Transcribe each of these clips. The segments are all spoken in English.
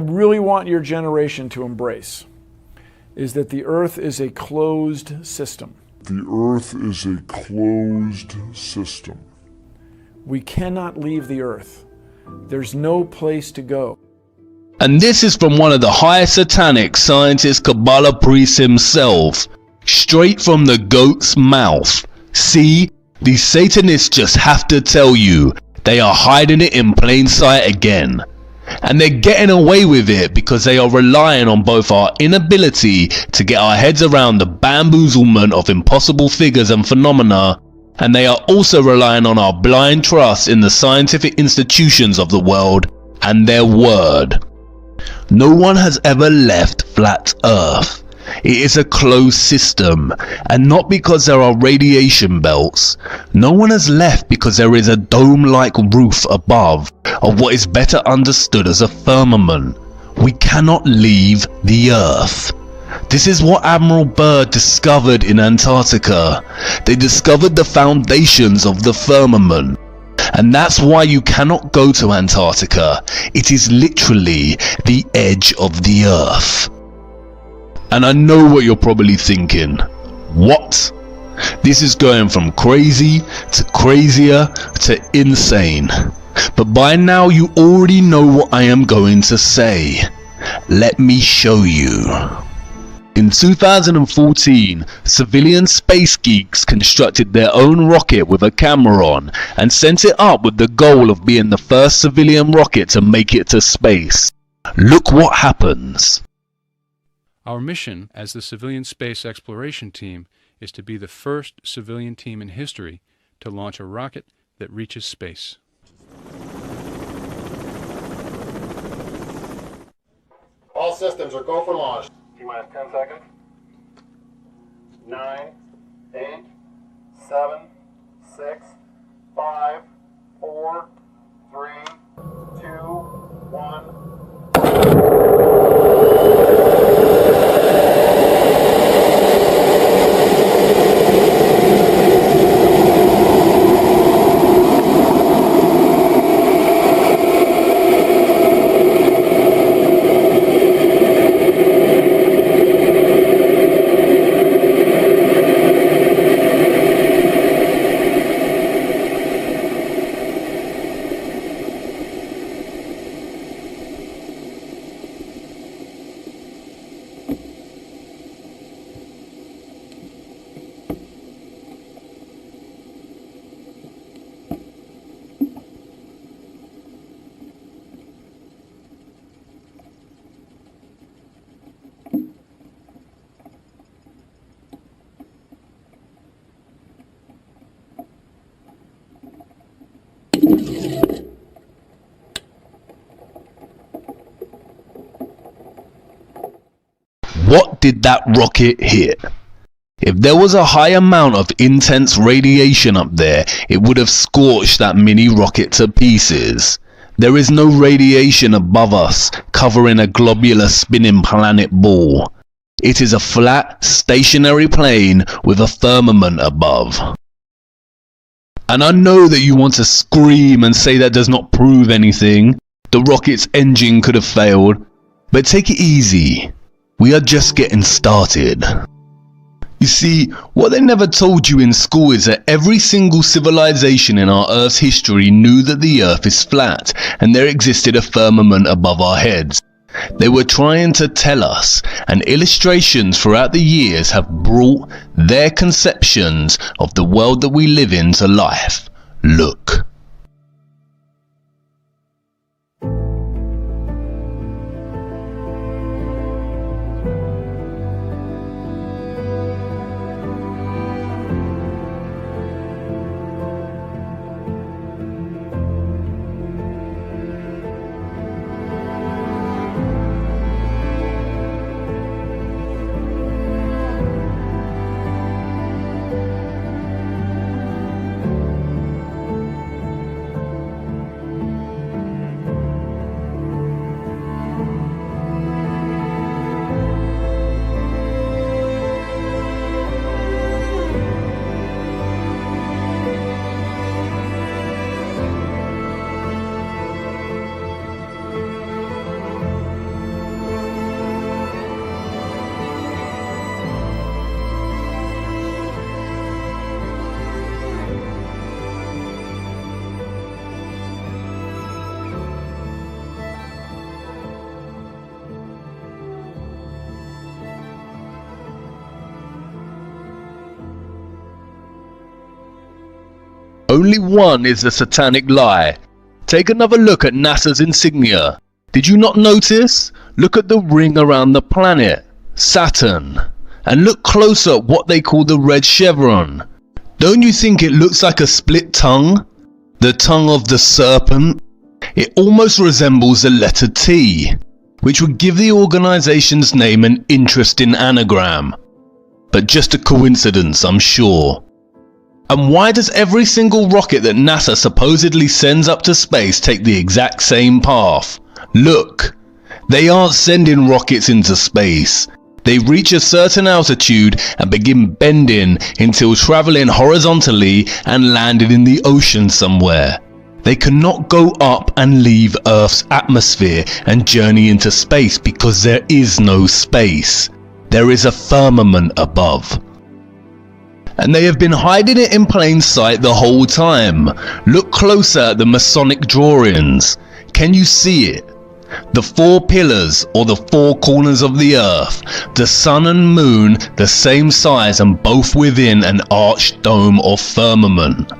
really want your generation to embrace is that the Earth is a closed system. The Earth is a closed system. We cannot leave the Earth. There's no place to go. And this is from one of the highest satanic scientist Kabbalah priests himself, straight from the goat's mouth. See, these Satanists just have to tell you, they are hiding it in plain sight again. And they're getting away with it because they are relying on both our inability to get our heads around the bamboozlement of impossible figures and phenomena, and they are also relying on our blind trust in the scientific institutions of the world and their word. No one has ever left flat Earth. It is a closed system, and not because there are radiation belts. No one has left because there is a dome-like roof above of what is better understood as a firmament. We cannot leave the Earth. This is what Admiral Byrd discovered in Antarctica. They discovered the foundations of the firmament. And that's why you cannot go to Antarctica. It is literally the edge of the Earth. And I know what you're probably thinking. What? This is going from crazy to crazier to insane. But by now you already know what I am going to say. Let me show you. In 2014, civilian space geeks constructed their own rocket with a camera on and sent it up with the goal of being the first civilian rocket to make it to space. Look what happens. Our mission as the Civilian Space Exploration Team is to be the first civilian team in history to launch a rocket that reaches space. All systems are go for launch. T-minus 10 seconds. 9, 8, 7, 6, 5, 4, 3, 2, 1. What did that rocket hit? If there was a high amount of intense radiation up there, it would have scorched that mini rocket to pieces. There is no radiation above us covering a globular spinning planet ball. It is a flat, stationary plane with a firmament above. And I know that you want to scream and say that does not prove anything. The rocket's engine could have failed. But take it easy. We are just getting started. You see, what they never told you in school is that every single civilization in our Earth's history knew that the Earth is flat and there existed a firmament above our heads. They were trying to tell us, and illustrations throughout the years have brought their conceptions of the world that we live in to life. Look. Only one is a satanic lie. Take another look at NASA's insignia. Did you not notice? Look at the ring around the planet, Saturn. And look closer at what they call the red chevron. Don't you think it looks like a split tongue? The tongue of the serpent? It almost resembles the letter T, which would give the organization's name an interesting anagram. But just a coincidence, I'm sure. And why does every single rocket that NASA supposedly sends up to space take the exact same path? Look, they aren't sending rockets into space. They reach a certain altitude and begin bending until traveling horizontally and landed in the ocean somewhere. They cannot go up and leave Earth's atmosphere and journey into space because there is no space. There is a firmament above. And they have been hiding it in plain sight the whole time. Look closer at the Masonic drawings. Can you see it? The four pillars, or the four corners of the earth, the sun and moon the same size and both within an arched dome or firmament.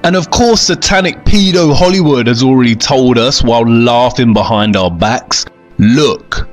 And of course satanic pedo Hollywood has already told us while laughing behind our backs, look.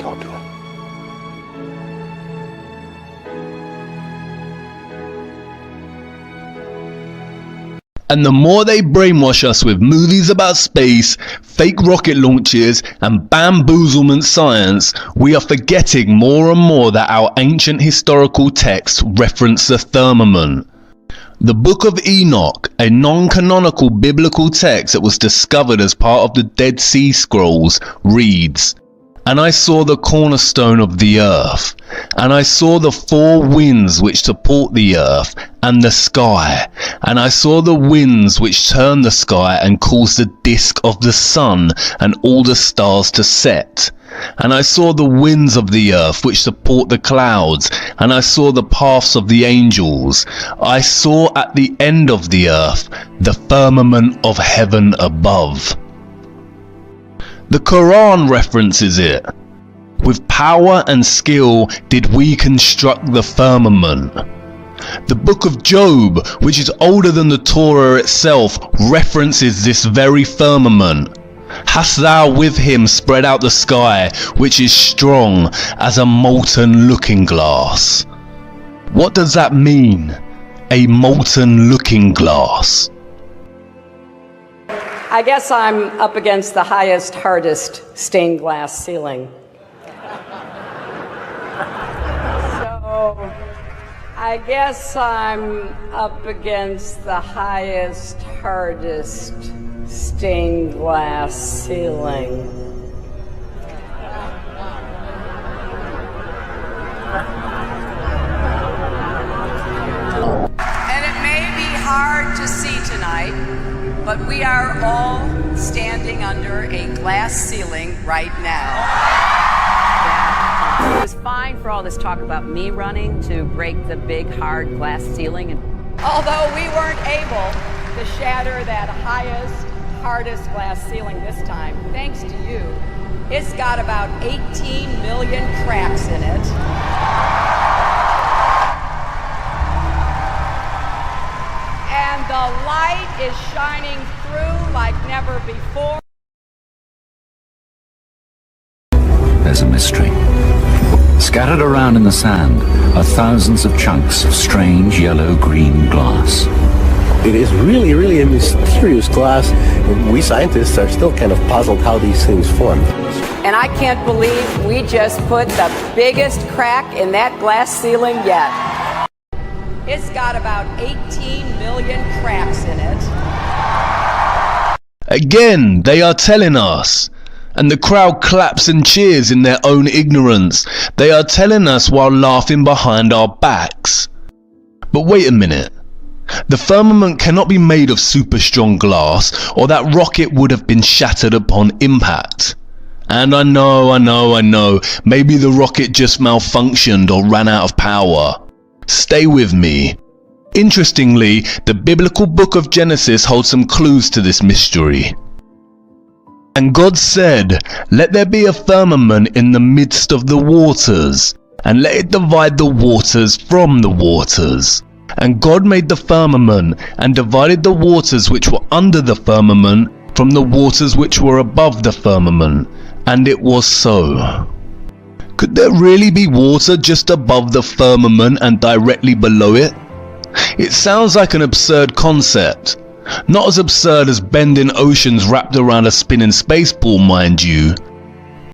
talk to him. And the more they brainwash us with movies about space, fake rocket launches, and bamboozlement science, we are forgetting more and more that our ancient historical texts reference the firmament. The Book of Enoch, a non-canonical biblical text that was discovered as part of the Dead Sea Scrolls, reads, "And I saw the cornerstone of the earth, and I saw the four winds which support the earth, and the sky, And I saw the winds which turn the sky and cause the disk of the sun and all the stars to set. And I saw the winds of the earth which support the clouds, and I saw the paths of the angels. I saw at the end of the earth the firmament of heaven above. The Quran references it. With power and skill did we construct the firmament. The book of Job, which is older than the Torah itself, references this very firmament. Hast thou with him spread out the sky, which is strong as a molten looking glass? What does that mean? A molten looking glass. I guess I'm up against the highest, hardest stained glass ceiling. So I guess I'm up against the highest, hardest stained glass ceiling. And it may be hard to see tonight, but we are all standing under a glass ceiling right now. It was fine for all this talk about me running to break the big, hard glass ceiling. Although we weren't able to shatter that highest, hardest glass ceiling this time, thanks to you, it's got about 18 million cracks in it. And the light is shining through like never before. There's a mystery. Scattered around in the sand are thousands of chunks of strange yellow-green glass. It is really a mysterious glass. We scientists are still kind of puzzled how these things form. And I can't believe we just put the biggest crack in that glass ceiling yet. It's got about 18 million cracks in it. Again, they are telling us. And the crowd claps and cheers in their own ignorance. They are telling us while laughing behind our backs. But wait a minute. The firmament cannot be made of super strong glass, or that rocket would have been shattered upon impact. And I know, maybe the rocket just malfunctioned or ran out of power. Stay with me. Interestingly, the biblical book of Genesis holds some clues to this mystery. And God said, let there be a firmament in the midst of the waters, and let it divide the waters from the waters. And God made the firmament, and divided the waters which were under the firmament from the waters which were above the firmament. And it was so. Could there really be water just above the firmament and directly below it? It sounds like an absurd concept. Not as absurd as bending oceans wrapped around a spinning space ball, mind you,